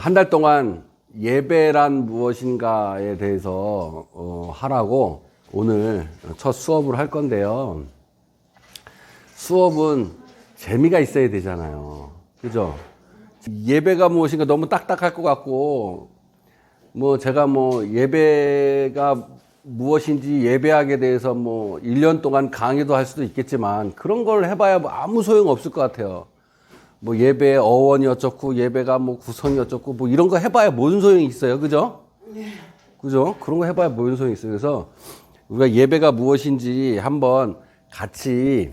한 달 동안 예배란 무엇인가에 대해서 하라고 오늘 첫 수업을 할 건데요. 수업은 재미가 있어야 되잖아요. 그죠? 예배가 무엇인가 너무 딱딱할 것 같고, 제가 예배가 무엇인지 예배학에 대해서 1년 동안 강의도 할 수도 있겠지만, 그런 걸 해봐야 아무 소용 없을 것 같아요. 예배 어원이 어쩌고, 예배가 구성이 어쩌고, 이런 거 해봐야 뭔 소용이 있어요. 그죠? 그죠? 그런 거 해봐야 뭔 소용이 있어요. 그래서 우리가 예배가 무엇인지 같이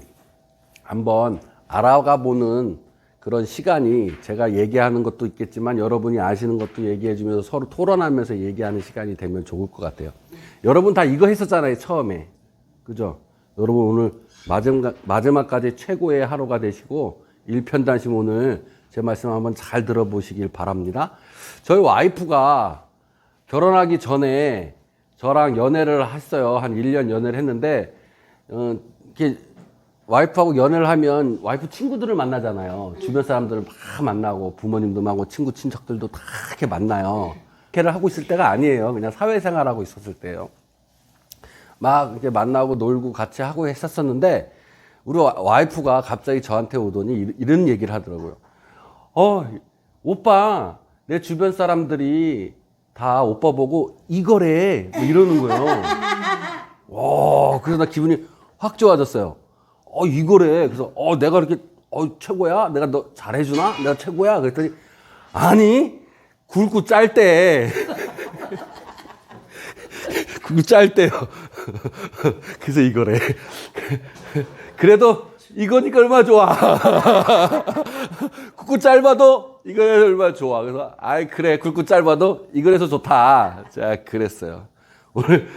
한번 알아가 보는 그런 시간이, 제가 얘기하는 것도 있겠지만 여러분이 아시는 것도 얘기해 주면서 서로 토론하면서 얘기하는 시간이 되면 좋을 것 같아요. 여러분 다 이거 했었잖아요, 처음에. 그죠? 여러분 오늘 마지막까지 최고의 하루가 되시고, 일편단심 오늘 제 말씀 한번 잘 들어보시길 바랍니다. 저희 와이프가 결혼하기 전에 저랑 연애를 했어요. 한 1년 연애를 했는데, 이렇게 와이프하고 연애를 하면 와이프 친구들을 만나잖아요. 주변 사람들을 막 만나고, 부모님도 만나고, 친구, 친척들도 다 이렇게 만나요. 걔를 하고 있을 때가 아니에요. 그냥 사회생활하고 있었을 때요. 막 이렇게 만나고 놀고 같이 하고 했었었는데, 우리 와이프가 갑자기 저한테 오더니 이런 얘기를 하더라고요. 오빠, 내 주변 사람들이 다 오빠 보고 이거래. 이러는 거예요. 와, 그래서 나 기분이 확 좋아졌어요. 이거래. 그래서, 내가 이렇게, 최고야? 내가 너 잘해주나? 내가 최고야? 그랬더니, 아니, 굵고 짤 때. 굵고 짤 때요. 그래서 이거래. 그래도 이거니까 얼마나 좋아. 굵고 짧아도 이거는 얼마나 좋아. 그래서 그래, 굵고 짧아도 이거라서 좋다. 자, 그랬어요. 오늘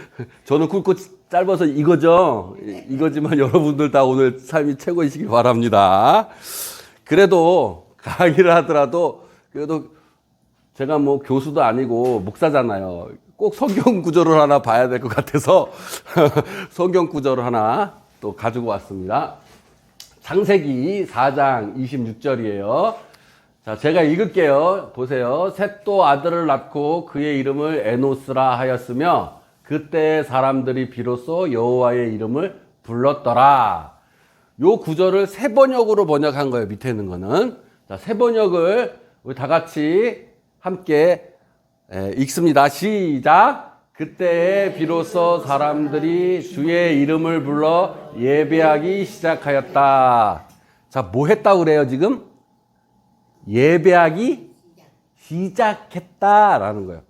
저는 굵고 짧아서 이거죠. 이거지만 여러분들 다 오늘 삶이 최고이시길 바랍니다. 그래도 강의를 하더라도 그래도 제가 교수도 아니고 목사잖아요. 꼭 성경 구절을 하나 봐야 될 것 같아서 성경 구절을 하나 또 가지고 왔습니다. 창세기 4장 26절이에요. 자, 제가 읽을게요. 보세요. 셋도 아들을 낳고 그의 이름을 에노스라 하였으며 그때 사람들이 비로소 여호와의 이름을 불렀더라. 요 구절을 세 번역으로 번역한 거예요. 밑에 있는 거는. 자, 세 번역을 우리 다 같이 함께 읽습니다. 시작. 그때에 비로소 사람들이 주의 이름을 불러 예배하기 시작하였다. 자, 뭐 했다고 그래요, 지금? 예배하기 시작했다라는 거예요.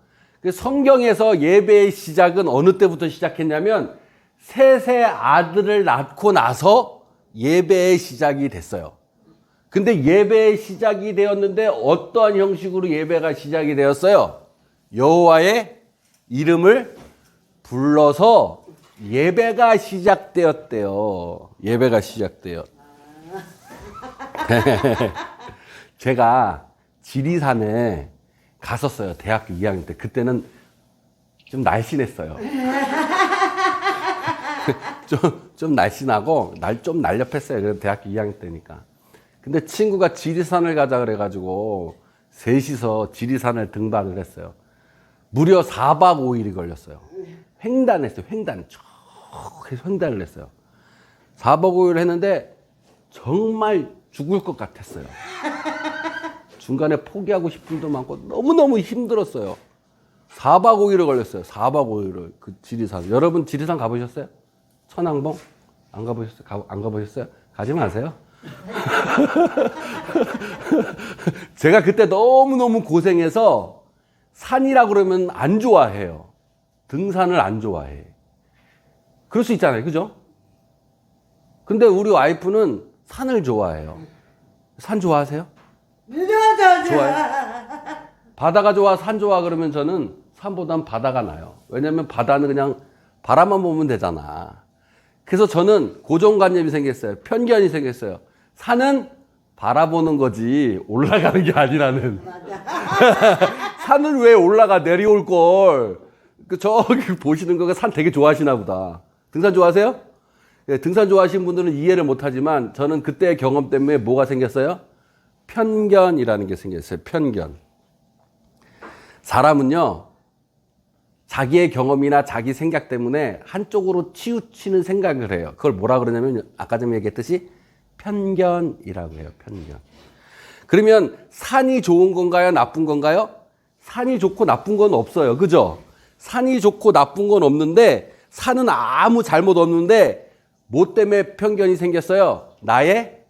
성경에서 예배의 시작은 어느 때부터 시작했냐면, 셋의 아들을 낳고 나서 예배의 시작이 됐어요. 근데 예배의 시작이 되었는데, 어떠한 형식으로 예배가 시작이 되었어요? 여호와의 이름을 불러서 예배가 시작되었대요. 예배가 시작돼요. 제가 지리산에 갔었어요. 대학교 2학년 때. 그때는 좀 날씬했어요. 좀 날씬하고 좀 날렵했어요. 그래서 대학교 2학년 때니까. 근데 친구가 지리산을 가자 그래가지고 셋이서 지리산을 등반을 했어요. 무려 4박 5일이 걸렸어요. 횡단했어요. 횡단. 쭉 해서 횡단을 했어요. 4박 5일 했는데 정말 죽을 것 같았어요. 중간에 포기하고 싶은 도 많고 너무너무 힘들었어요. 4박 5일을 걸렸어요. 4박 5일을 그 지리산. 여러분 지리산 가보셨어요? 천왕봉? 안 가보셨어요? 안 가보셨어요? 가지 마세요. 제가 그때 너무너무 고생해서 산이라 그러면 안 좋아해요. 등산을 안 좋아해. 그럴 수 있잖아요. 그죠? 근데 우리 와이프는 산을 좋아해요. 산 좋아하세요? 좋아요. 바다가 좋아, 산 좋아 그러면 저는 산보단 바다가 나요. 왜냐면 바다는 그냥 바라만 보면 되잖아. 그래서 저는 고정관념이 생겼어요. 편견이 생겼어요. 산은 바라보는 거지 올라가는 게 아니라는. 산을 왜 올라가, 내려올 걸. 저기 보시는 거가 산 되게 좋아하시나 보다. 등산 좋아하세요? 네, 등산 좋아하시는 분들은 이해를 못하지만 저는 그때의 경험 때문에 뭐가 생겼어요? 편견이라는 게 생겼어요. 편견. 사람은요, 자기의 경험이나 자기 생각 때문에 한쪽으로 치우치는 생각을 해요. 그걸 뭐라 그러냐면 아까 전에 얘기했듯이 편견이라고 해요. 편견. 그러면 산이 좋은 건가요? 나쁜 건가요? 산이 좋고 나쁜 건 없어요. 그죠? 산이 좋고 나쁜 건 없는데 산은 아무 잘못 없는데 뭐 때문에 편견이 생겼어요? 나의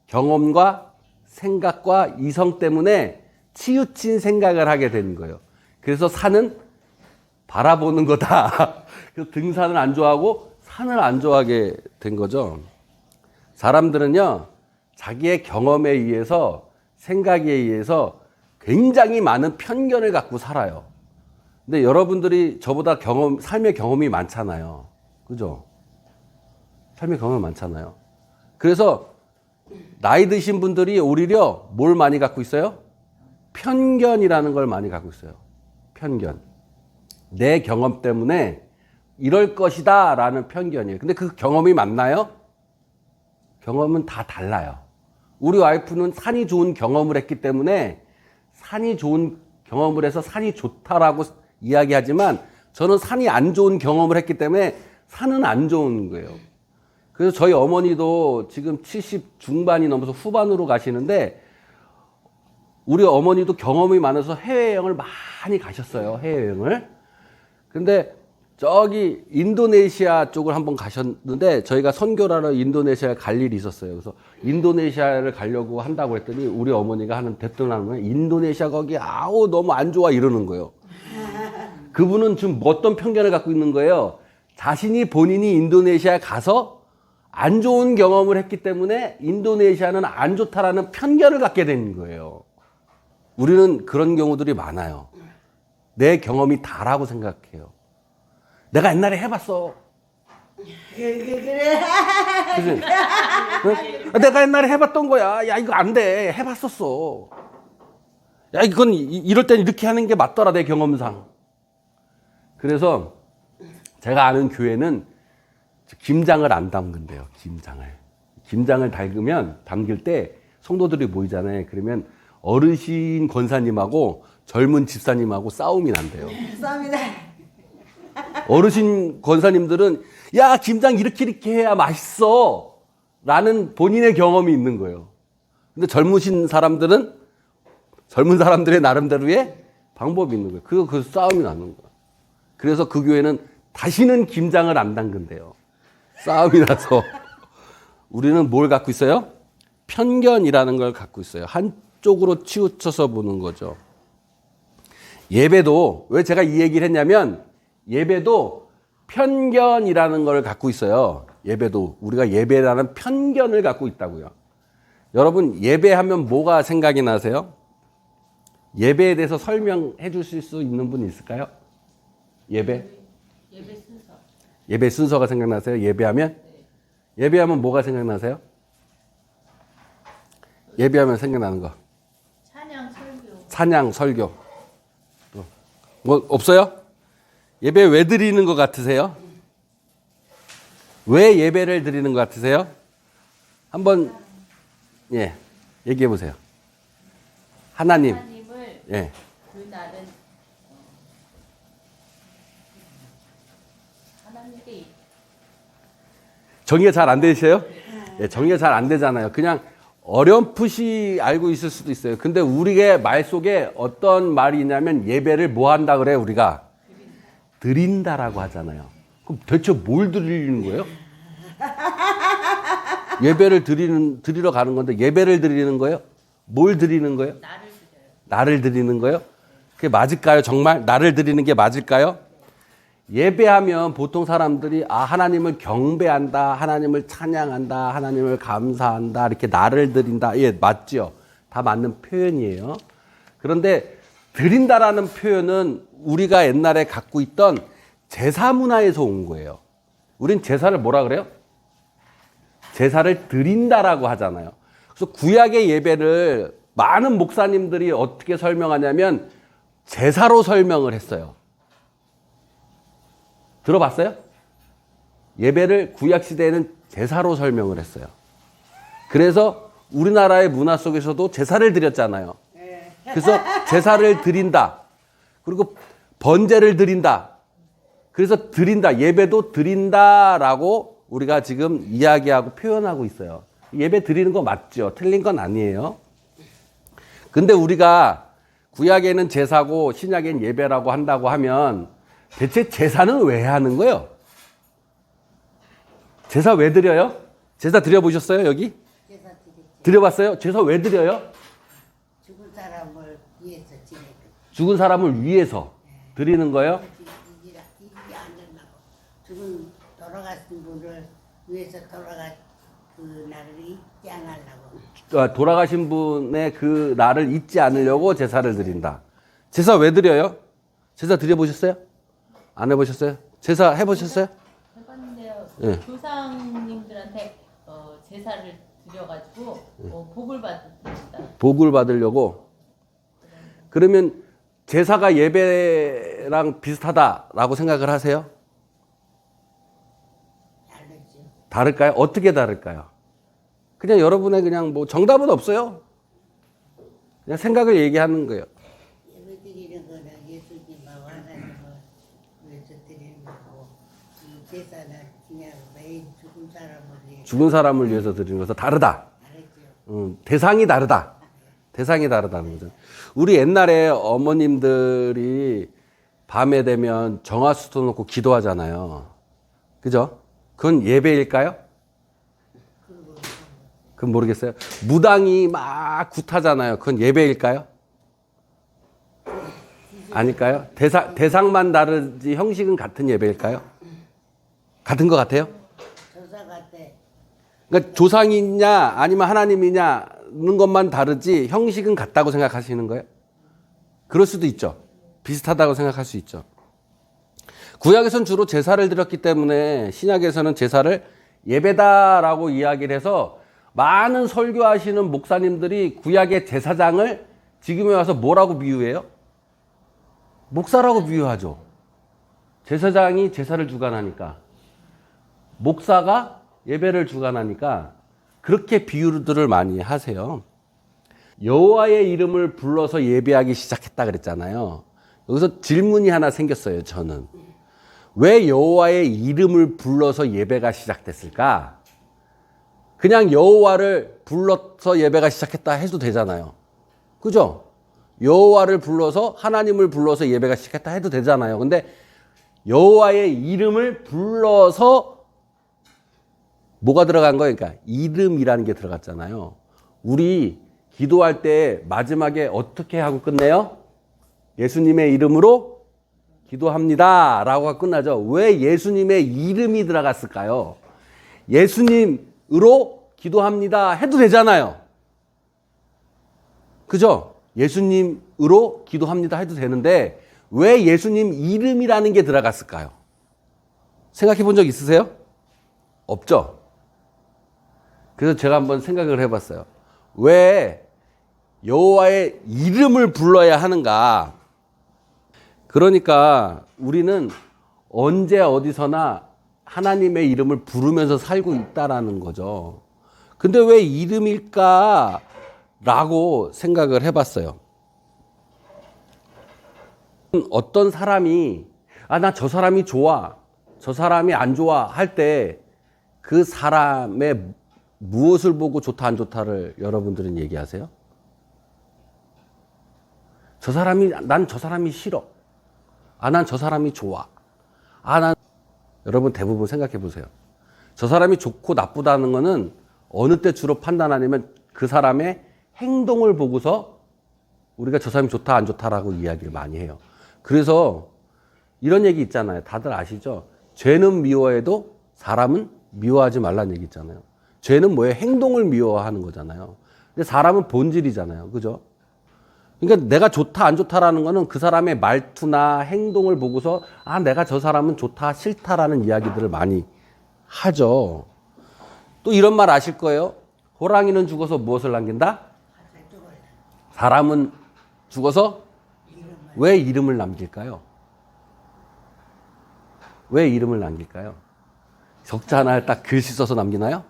경험과 생각과 이성 때문에 치우친 생각을 하게 되는 거예요. 그래서 산은 바라보는 거다. 그래서 등산을 안 좋아하고 산을 안 좋아하게 된 거죠. 사람들은요, 자기의 경험에 의해서, 생각에 의해서 굉장히 많은 편견을 갖고 살아요. 근데 여러분들이 저보다 삶의 경험이 많잖아요. 그죠? 삶의 경험이 많잖아요. 그래서 나이 드신 분들이 오히려 뭘 많이 갖고 있어요? 편견이라는 걸 많이 갖고 있어요. 편견. 내 경험 때문에 이럴 것이다 라는 편견이에요. 근데 그 경험이 맞나요? 경험은 다 달라요. 우리 와이프는 산이 좋은 경험을 했기 때문에 산이 좋은 경험을 해서 산이 좋다라고 이야기하지만 저는 산이 안 좋은 경험을 했기 때문에 산은 안 좋은 거예요. 그래서 저희 어머니도 지금 70 중반이 넘어서 후반으로 가시는데 우리 어머니도 경험이 많아서 해외여행을 많이 가셨어요. 해외여행을. 근데 저기 인도네시아 쪽을 한번 가셨는데 저희가 선교라러 인도네시아에 갈 일이 있었어요. 그래서 인도네시아를 가려고 한다고 했더니 우리 어머니가 하는 대뜸하는 인도네시아 거기 아우 너무 안 좋아 이러는 거예요. 그분은 지금 어떤 편견을 갖고 있는 거예요. 자신이 본인이 인도네시아에 가서 안 좋은 경험을 했기 때문에 인도네시아는 안 좋다라는 편견을 갖게 되는 거예요. 우리는 그런 경우들이 많아요. 내 경험이 다라고 생각해요. 내가 옛날에 해봤어. 그래. 그치? 내가 옛날에 해봤던 거야. 야, 이거 안 돼. 해봤었어. 야, 이건 이럴 땐 이렇게 하는 게 맞더라, 내 경험상. 그래서 제가 아는 교회는 김장을 안 담근대요, 김장을. 김장을 담길 때 성도들이 모이잖아요. 그러면 어르신 권사님하고 젊은 집사님하고 싸움이 난대요. 싸움이다. 어르신 권사님들은 야 김장 이렇게 해야 맛있어 라는 본인의 경험이 있는 거예요. 근데 젊은 사람들의 나름대로의 방법이 있는 거예요. 그 싸움이 나는 거예요. 그래서 그 교회는 다시는 김장을 안 담근대요. 싸움이 나서. 우리는 뭘 갖고 있어요? 편견이라는 걸 갖고 있어요. 한쪽으로 치우쳐서 보는 거죠. 예배도 왜 제가 이 얘기를 했냐면 예배도 편견이라는 걸 갖고 있어요. 예배도 우리가 예배라는 편견을 갖고 있다고요. 여러분 예배하면 뭐가 생각이 나세요? 예배에 대해서 설명해 주실 수 있는 분 있을까요? 예배 순서. 예배 순서가 생각나세요? 예배하면? 네. 예배하면 뭐가 생각나세요? 예배하면 생각나는 거. 찬양, 설교. 뭐 없어요? 예배 왜 드리는 것 같으세요? 왜 예배를 드리는 것 같으세요? 한번 얘기해 보세요. 하나님을 그날은 하나님께 정의가 잘 안 되세요? 정의가 잘 안 되잖아요. 그냥 어렴풋이 알고 있을 수도 있어요. 근데 우리의 말 속에 어떤 말이 있냐면 예배를 뭐 한다 그래요, 우리가? 드린다라고 하잖아요. 그럼 대체 뭘 드리는 거예요? 예배를 드리러 가는 건데 예배를 드리는 거예요? 뭘 드리는 거예요? 나를 드리는 거예요? 그게 맞을까요? 정말 나를 드리는 게 맞을까요? 예배하면 보통 사람들이 하나님을 경배한다, 하나님을 찬양한다, 하나님을 감사한다, 이렇게 나를 드린다. 예, 맞죠? 다 맞는 표현이에요. 그런데 드린다라는 표현은 우리가 옛날에 갖고 있던 제사 문화에서 온 거예요. 우린 제사를 뭐라 그래요? 제사를 드린다라고 하잖아요. 그래서 구약의 예배를 많은 목사님들이 어떻게 설명하냐면 제사로 설명을 했어요. 들어봤어요? 예배를 구약시대에는 제사로 설명을 했어요. 그래서 우리나라의 문화 속에서도 제사를 드렸잖아요. 그래서 제사를 드린다. 그리고 번제를 드린다. 그래서 드린다. 예배도 드린다라고 우리가 지금 이야기하고 표현하고 있어요. 예배 드리는 거 맞죠? 틀린 건 아니에요. 근데 우리가 구약에는 제사고 신약엔 예배라고 한다고 하면 대체 제사는 왜 하는 거예요? 제사 왜 드려요? 제사 드려보셨어요, 여기? 제사 드리지. 드려봤어요? 제사 왜 드려요? 죽은 사람을 위해서 지내고 죽은 사람을 위해서 드리는 거예요? 이지 않으려고 죽은 돌아가신 분을 위해서 그 날을 잊지 않으려고. 돌아가신 분의 그 날을 잊지 않으려고 제사를 드린다. 제사 왜 드려요? 제사 드려보셨어요? 안 해보셨어요? 제사 해보셨어요? 해봤는데요. 예. 조상님들한테 제사를 드려가지고 복을 받습니다. 복을 받으려고. 그러면 제사가 예배랑 비슷하다라고 생각을 하세요? 다르죠. 다를까요? 어떻게 다를까요? 그냥 여러분의 그냥 뭐 정답은 없어요. 그냥 생각을 얘기하는 거예요. 예배 드리는 거는 예수님하고 하나님을 위해서 드리는 거고, 이 제사는 그냥 매일 죽은 사람을 위해서. 죽은 사람을 위해서 드리는 것은 다르다. 다르죠. 대상이 다르다. 대상이 다르다는 거죠. 우리 옛날에 어머님들이 밤에 되면 정화수도 놓고 기도하잖아요. 그죠? 그건 예배일까요? 그건 모르겠어요. 무당이 막 굿하잖아요. 그건 예배일까요? 아닐까요? 대상만 다르지 형식은 같은 예배일까요? 같은 것 같아요? 조사 같아. 그러니까 조상이냐 아니면 하나님이냐는 것만 다르지 형식은 같다고 생각하시는 거예요? 그럴 수도 있죠. 비슷하다고 생각할 수 있죠. 구약에서는 주로 제사를 드렸기 때문에 신약에서는 제사를 예배다라고 이야기를 해서 많은 설교하시는 목사님들이 구약의 제사장을 지금에 와서 뭐라고 비유해요? 목사라고 비유하죠. 제사장이 제사를 주관하니까 목사가 예배를 주관하니까 그렇게 비유들을 많이 하세요. 여호와의 이름을 불러서 예배하기 시작했다 그랬잖아요. 여기서 질문이 하나 생겼어요. 저는 왜 여호와의 이름을 불러서 예배가 시작됐을까? 그냥 여호와를 불러서 예배가 시작했다 해도 되잖아요. 그죠? 여호와를 불러서 하나님을 불러서 예배가 시작했다 해도 되잖아요. 근데 여호와의 이름을 불러서 뭐가 들어간 거예요? 그러니까 이름이라는 게 들어갔잖아요. 우리 기도할 때 마지막에 어떻게 하고 끝내요? 예수님의 이름으로 기도합니다 라고 끝나죠. 왜 예수님의 이름이 들어갔을까요? 예수님으로 기도합니다 해도 되잖아요. 그죠? 예수님으로 기도합니다 해도 되는데 왜 예수님 이름이라는 게 들어갔을까요? 생각해 본 적 있으세요? 없죠? 그래서 제가 한번 생각을 해봤어요. 왜 여호와의 이름을 불러야 하는가? 그러니까 우리는 언제 어디서나 하나님의 이름을 부르면서 살고 있다라는 거죠. 근데 왜 이름일까? 라고 생각을 해봤어요. 어떤 사람이 나 저 사람이 좋아, 저 사람이 안 좋아 할 때 그 사람의 무엇을 보고 좋다 안 좋다를 여러분들은 얘기하세요? 난 저 사람이 싫어. 난 저 사람이 좋아. 여러분 대부분 생각해 보세요. 저 사람이 좋고 나쁘다는 거는 어느 때 주로 판단하냐면 그 사람의 행동을 보고서 우리가 저 사람이 좋다 안 좋다라고 이야기를 많이 해요. 그래서 이런 얘기 있잖아요. 다들 아시죠? 죄는 미워해도 사람은 미워하지 말라는 얘기 있잖아요. 죄는 뭐예요? 행동을 미워하는 거잖아요. 근데 사람은 본질이잖아요. 그죠? 그러니까 내가 좋다 안 좋다라는 거는 그 사람의 말투나 행동을 보고서 내가 저 사람은 좋다 싫다라는 이야기들을 많이 하죠. 또 이런 말 아실 거예요. 호랑이는 죽어서 무엇을 남긴다? 사람은 죽어서 왜 이름을 남길까요? 왜 이름을 남길까요? 적자 하나를 딱 글씨 써서 남기나요?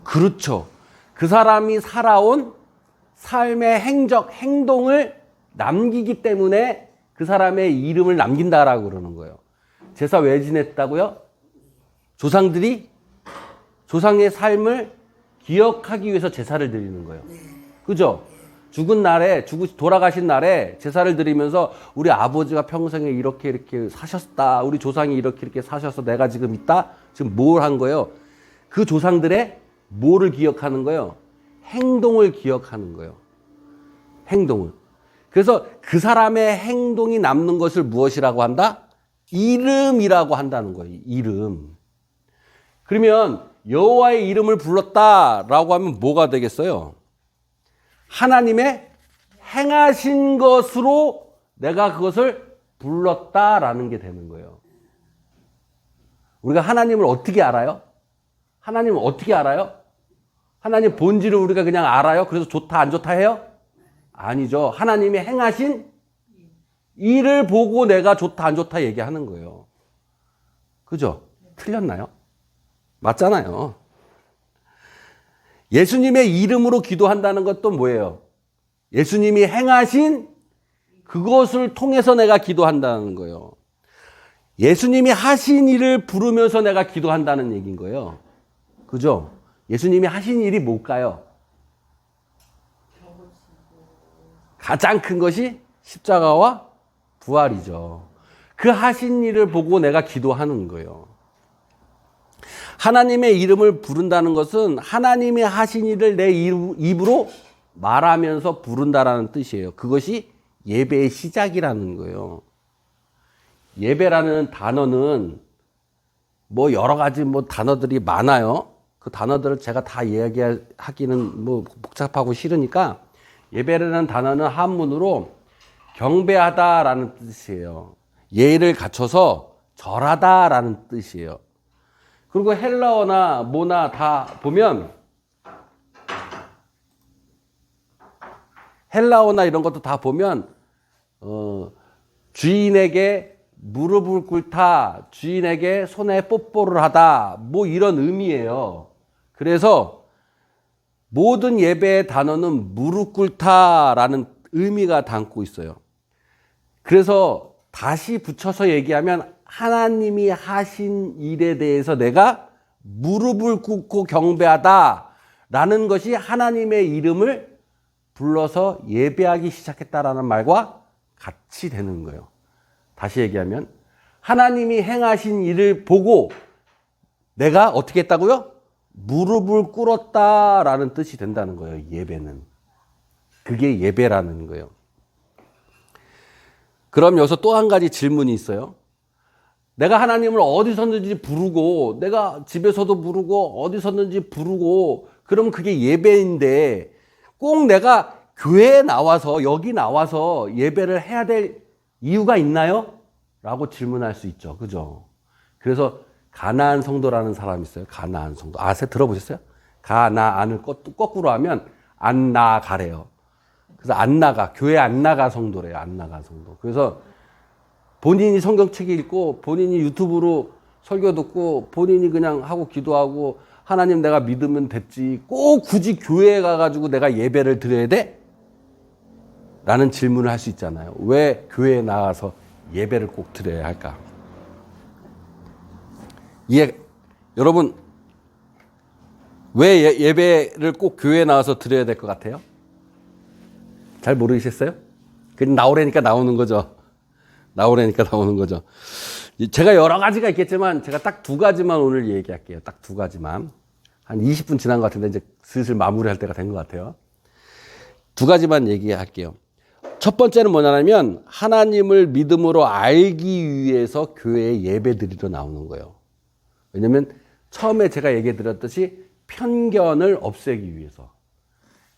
그렇죠. 그 사람이 살아온 삶의 행동을 남기기 때문에 그 사람의 이름을 남긴다라고 그러는 거예요. 제사 왜 지냈다고요? 조상들이 조상의 삶을 기억하기 위해서 제사를 드리는 거예요. 그죠? 죽은 날에, 돌아가신 날에 제사를 드리면서 우리 아버지가 평생에 이렇게 사셨다. 우리 조상이 이렇게 사셔서 내가 지금 있다. 지금 뭘 한 거예요? 그 조상들의 뭐를 기억하는 거예요? 행동을 기억하는 거예요. 행동을. 그래서 그 사람의 행동이 남는 것을 무엇이라고 한다? 이름이라고 한다는 거예요. 이름. 그러면 여호와의 이름을 불렀다라고 하면 뭐가 되겠어요? 하나님의 행하신 것으로 내가 그것을 불렀다라는 게 되는 거예요. 우리가 하나님을 어떻게 알아요? 하나님을 어떻게 알아요? 하나님 본질을 우리가 그냥 알아요? 그래서 좋다 안 좋다 해요? 아니죠. 하나님이 행하신 일을 보고 내가 좋다 안 좋다 얘기하는 거예요. 그죠? 틀렸나요? 맞잖아요. 예수님의 이름으로 기도한다는 것도 뭐예요? 예수님이 행하신 그것을 통해서 내가 기도한다는 거예요. 예수님이 하신 일을 부르면서 내가 기도한다는 얘기인 거예요. 그죠? 예수님이 하신 일이 뭘까요? 가장 큰 것이 십자가와 부활이죠. 그 하신 일을 보고 내가 기도하는 거예요. 하나님의 이름을 부른다는 것은 하나님이 하신 일을 내 입으로 말하면서 부른다라는 뜻이에요. 그것이 예배의 시작이라는 거예요. 예배라는 단어는 뭐 여러 가지 뭐 단어들이 많아요. 그 단어들을 제가 다 이야기하기는 뭐 복잡하고 싫으니까 예배라는 단어는 한문으로 경배하다라는 뜻이에요. 예의를 갖춰서 절하다라는 뜻이에요. 그리고 헬라어나 뭐나 다 보면 헬라어나 이런 것도 다 보면 주인에게 무릎을 꿇다, 주인에게 손에 뽀뽀를 하다 뭐 이런 의미예요. 그래서 모든 예배의 단어는 무릎 꿇다라는 의미가 담고 있어요. 그래서 다시 붙여서 얘기하면 하나님이 하신 일에 대해서 내가 무릎을 꿇고 경배하다라는 것이 하나님의 이름을 불러서 예배하기 시작했다라는 말과 같이 되는 거예요. 다시 얘기하면 하나님이 행하신 일을 보고 내가 어떻게 했다고요? 무릎을 꿇었다라는 뜻이 된다는 거예요. 예배는. 그게 예배라는 거예요. 그럼 여기서 또 한 가지 질문이 있어요. 내가 하나님을 어디서든지 부르고 내가 집에서도 부르고 어디서든지 부르고 그럼 그게 예배인데 꼭 내가 교회에 나와서 여기 나와서 예배를 해야 될 이유가 있나요? 라고 질문할 수 있죠. 그죠? 그래서 가나안 성도라는 사람이 있어요. 가나안 성도. 들어보셨어요? 가나안을 거꾸로 하면 안 나가래요. 그래서 안 나가. 교회 안 나가 성도래요. 안 나가 성도. 그래서 본인이 성경책 읽고 본인이 유튜브로 설교 듣고 본인이 그냥 하고 기도하고 하나님 내가 믿으면 됐지. 꼭 굳이 교회에 가가지고 내가 예배를 드려야 돼? 라는 질문을 할 수 있잖아요. 왜 교회에 나가서 예배를 꼭 드려야 할까? 여러분, 왜 예배를 꼭 교회에 나와서 드려야 될 것 같아요? 잘 모르겠어요? 그냥 나오라니까 나오는 거죠. 나오라니까 나오는 거죠. 제가 여러 가지가 있겠지만 제가 딱 두 가지만 오늘 얘기할게요. 딱 두 가지만. 한 20분 지난 것 같은데 이제 슬슬 마무리할 때가 된 것 같아요. 두 가지만 얘기할게요. 첫 번째는 뭐냐면 하나님을 믿음으로 알기 위해서 교회에 예배 드리러 나오는 거예요. 왜냐면 처음에 제가 얘기해 드렸듯이 편견을 없애기 위해서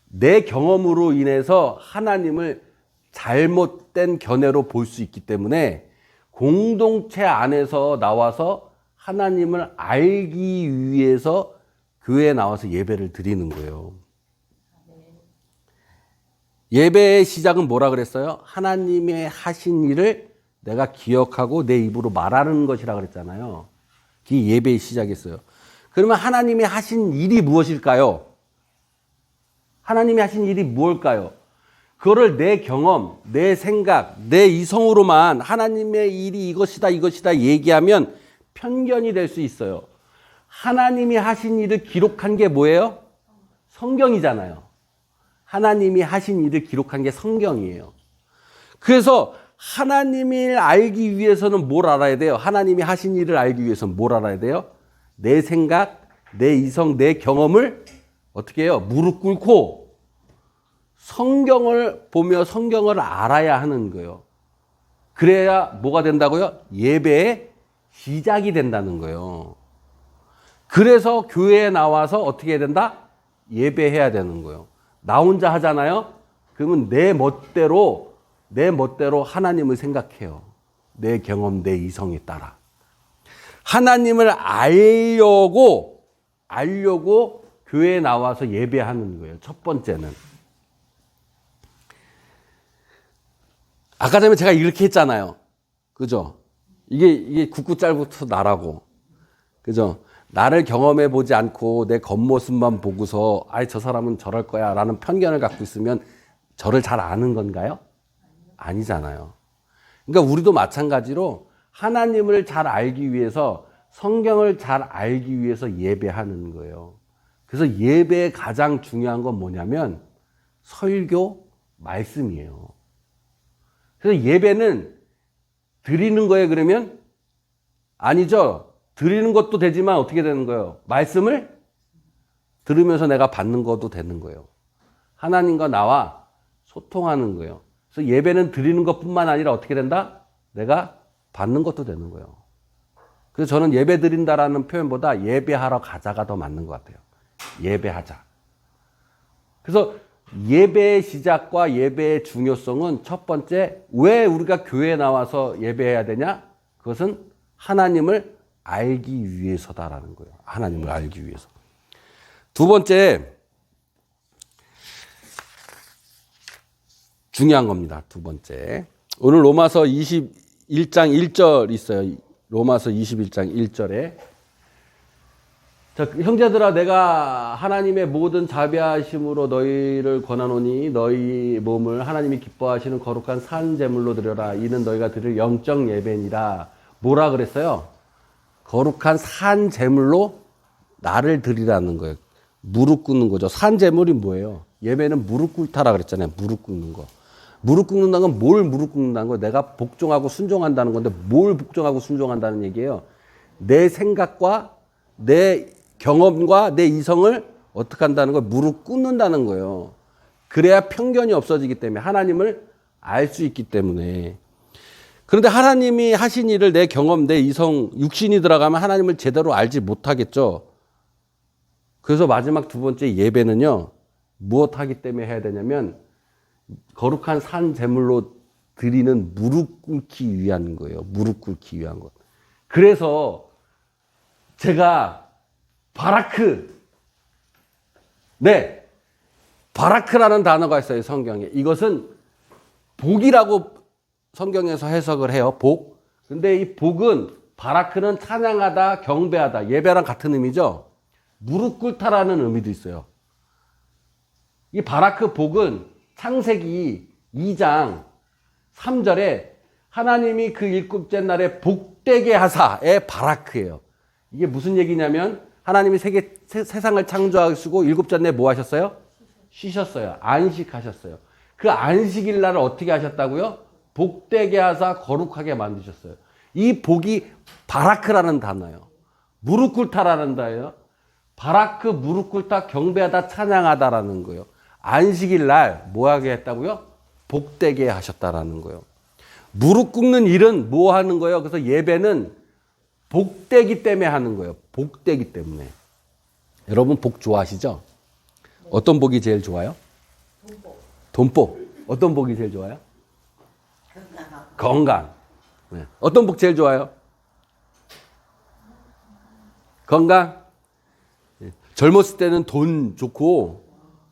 내 경험으로 인해서 하나님을 잘못된 견해로 볼 수 있기 때문에 공동체 안에서 나와서 하나님을 알기 위해서 교회에 나와서 예배를 드리는 거예요. 예배의 시작은 뭐라 그랬어요? 하나님의 하신 일을 내가 기억하고 내 입으로 말하는 것이라 그랬잖아요. 그게 예배의 시작이었어요. 그러면 하나님이 하신 일이 무엇일까요? 하나님이 하신 일이 무엇일까요? 그거를 내 경험, 내 생각, 내 이성으로만 하나님의 일이 이것이다 얘기하면 편견이 될 수 있어요. 하나님이 하신 일을 기록한 게 뭐예요? 성경이잖아요. 하나님이 하신 일을 기록한 게 성경이에요. 그래서 하나님을 알기 위해서는 뭘 알아야 돼요? 하나님이 하신 일을 알기 위해서는 뭘 알아야 돼요? 내 생각, 내 이성, 내 경험을 어떻게 해요? 무릎 꿇고 성경을 보며 성경을 알아야 하는 거예요. 그래야 뭐가 된다고요? 예배의 시작이 된다는 거예요. 그래서 교회에 나와서 어떻게 해야 된다? 예배해야 되는 거예요. 나 혼자 하잖아요? 그러면 내 멋대로 하나님을 생각해요. 내 경험, 내 이성에 따라. 하나님을 알려고 교회에 나와서 예배하는 거예요. 첫 번째는. 아까 전에 제가 이렇게 했잖아요. 그죠? 이게 굳고 짤부터 나라고. 그죠? 나를 경험해 보지 않고 내 겉모습만 보고서 아이 저 사람은 저럴 거야 라는 편견을 갖고 있으면 저를 잘 아는 건가요? 아니잖아요. 그러니까 우리도 마찬가지로 하나님을 잘 알기 위해서 성경을 잘 알기 위해서 예배하는 거예요. 그래서 예배의 가장 중요한 건 뭐냐면 설교, 말씀이에요. 그래서 예배는 드리는 거예요, 그러면? 아니죠. 드리는 것도 되지만 어떻게 되는 거예요? 말씀을 들으면서 내가 받는 것도 되는 거예요. 하나님과 나와 소통하는 거예요. 그래서 예배는 드리는 것뿐만 아니라 어떻게 된다? 내가 받는 것도 되는 거예요. 그래서 저는 예배 드린다라는 표현보다 예배하러 가자가 더 맞는 것 같아요. 예배하자. 그래서 예배의 시작과 예배의 중요성은 첫 번째, 왜 우리가 교회에 나와서 예배해야 되냐? 그것은 하나님을 알기 위해서다라는 거예요. 하나님을 알기 위해서. 두 번째, 중요한 겁니다. 두 번째. 오늘 로마서 21장 1절 있어요. 로마서 21장 1절에. 자, 형제들아, 내가 하나님의 모든 자비하심으로 너희를 권하노니 너희 몸을 하나님이 기뻐하시는 거룩한 산 제물로 드려라. 이는 너희가 드릴 영적 예배니라. 뭐라 그랬어요? 거룩한 산 제물로 나를 드리라는 거예요. 무릎 꿇는 거죠. 산 제물이 뭐예요? 예배는 무릎 꿇다라 그랬잖아요. 무릎 꿇는 거. 무릎 꿇는다는 건 뭘 무릎 꿇는다는 거예요? 내가 복종하고 순종한다는 건데 뭘 복종하고 순종한다는 얘기예요? 내 생각과 내 경험과 내 이성을 어떻게 한다는 거예요? 무릎 꿇는다는 거예요. 그래야 편견이 없어지기 때문에 하나님을 알 수 있기 때문에. 그런데 하나님이 하신 일을 내 경험, 내 이성, 육신이 들어가면 하나님을 제대로 알지 못하겠죠. 그래서 마지막 두 번째 예배는요. 무엇 하기 때문에 해야 되냐면 거룩한 산 제물로 드리는 무릎 꿇기 위한 거예요. 무릎 꿇기 위한 것. 그래서 제가 바라크라는 단어가 있어요. 성경에. 이것은 복이라고 성경에서 해석을 해요. 복. 근데 이 복은 바라크는 찬양하다, 경배하다, 예배랑 같은 의미죠. 무릎 꿇다라는 의미도 있어요. 이 바라크 복은 창세기 2장 3절에 하나님이 그 일곱째 날에 복되게 하사의 바라크예요. 이게 무슨 얘기냐면 하나님이 세상을 창조하시고 일곱째 날에 뭐 하셨어요? 쉬셨어요. 안식하셨어요. 그 안식일 날을 어떻게 하셨다고요? 복되게 하사 거룩하게 만드셨어요. 이 복이 바라크라는 단어예요. 무릎 꿇다라는 단어예요. 바라크, 무릎 꿇다, 경배하다, 찬양하다라는 거예요. 안식일 날 뭐 하게 했다고요? 복되게 하셨다라는 거예요. 무릎 꿇는 일은 뭐 하는 거예요? 그래서 예배는 복되기 때문에 하는 거예요. 복되기 때문에. 여러분 복 좋아하시죠? 어떤 복이 제일 좋아요? 돈복. 어떤 복이 제일 좋아요? 건강. 네. 어떤 복 제일 좋아요? 건강. 네. 젊었을 때는 돈 좋고,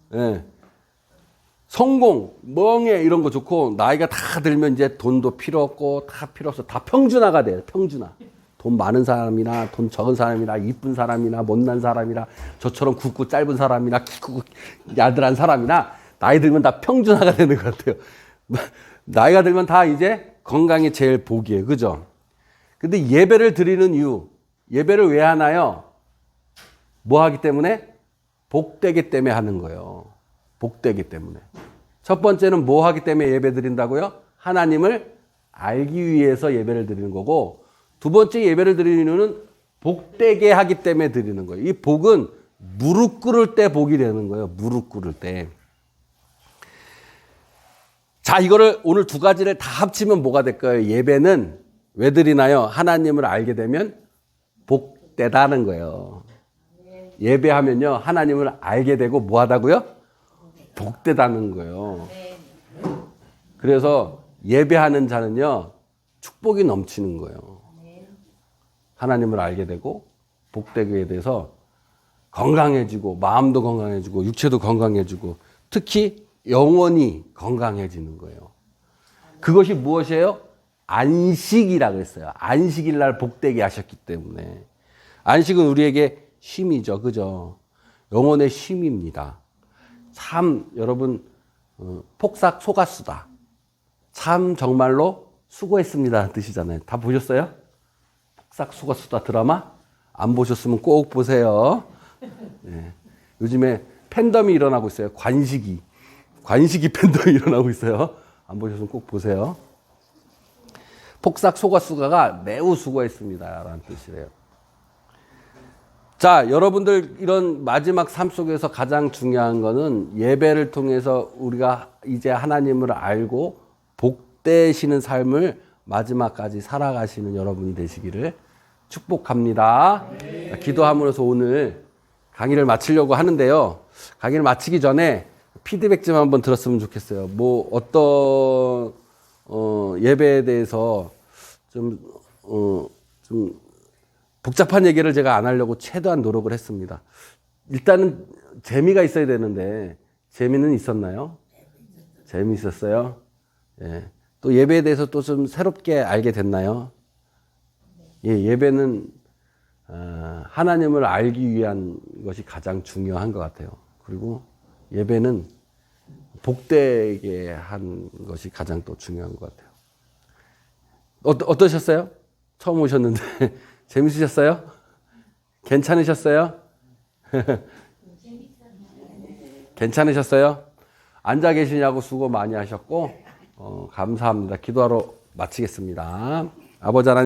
네. 성공, 명예 이런 거 좋고 나이가 다 들면 이제 돈도 필요 없고 다 필요 없어. 다 평준화가 돼요. 평준화. 돈 많은 사람이나 돈 적은 사람이나 이쁜 사람이나 못난 사람이나 저처럼 굵고 짧은 사람이나 키 크고 야들한 사람이나 나이 들면 다 평준화가 되는 것 같아요. 나이가 들면 다 이제 건강이 제일 복이에요. 그죠? 근데 예배를 드리는 이유, 예배를 왜 하나요? 뭐 하기 때문에? 복되기 때문에 하는 거예요. 복되기 때문에. 첫 번째는 뭐 하기 때문에 예배 드린다고요? 하나님을 알기 위해서 예배를 드리는 거고, 두 번째 예배를 드리는 이유는 복되게 하기 때문에 드리는 거예요. 이 복은 무릎 꿇을 때 복이 되는 거예요. 무릎 꿇을 때. 자, 이거를 오늘 두 가지를 다 합치면 뭐가 될까요? 예배는 왜 드리나요? 하나님을 알게 되면 복되다는 거예요. 예배하면요, 하나님을 알게 되고 뭐 하다고요? 복되다는 거예요. 그래서 예배하는 자는요, 축복이 넘치는 거예요. 하나님을 알게 되고 복되게 돼서 건강해지고 마음도 건강해지고 육체도 건강해지고 특히 영혼이 건강해지는 거예요. 그것이 무엇이에요? 안식이라고 했어요. 안식일 날 복되게 하셨기 때문에. 안식은 우리에게 쉼이죠. 그죠? 영혼의 쉼입니다. 참 여러분 폭삭 속았수다. 참 정말로 수고했습니다 뜻이잖아요. 다 보셨어요? 폭삭 속았수다 드라마? 안 보셨으면 꼭 보세요. 네. 요즘에 팬덤이 일어나고 있어요. 관식이 팬덤이 일어나고 있어요. 안 보셨으면 꼭 보세요. 폭삭 속았수다가 매우 수고했습니다 라는 뜻이래요. 자, 여러분들 이런 마지막 삶 속에서 가장 중요한 거는 예배를 통해서 우리가 이제 하나님을 알고 복되시는 삶을 마지막까지 살아가시는 여러분이 되시기를 축복합니다. 네. 기도함으로써 오늘 강의를 마치려고 하는데요. 강의를 마치기 전에 피드백 좀 한번 들었으면 좋겠어요. 뭐 어떤 예배에 대해서 좀 복잡한 얘기를 제가 안 하려고 최대한 노력을 했습니다. 일단은 재미가 있어야 되는데 재미는 있었나요? 재미있었어요? 예. 또 예배에 대해서 또 좀 새롭게 알게 됐나요? 예, 예배는 하나님을 알기 위한 것이 가장 중요한 것 같아요. 그리고 예배는 복되게 한 것이 가장 또 중요한 것 같아요. 어떠셨어요? 처음 오셨는데 재밌으셨어요? 괜찮으셨어요? 괜찮으셨어요? 앉아 계시냐고 수고 많이 하셨고 감사합니다. 기도하러 마치겠습니다. 아버지 하나님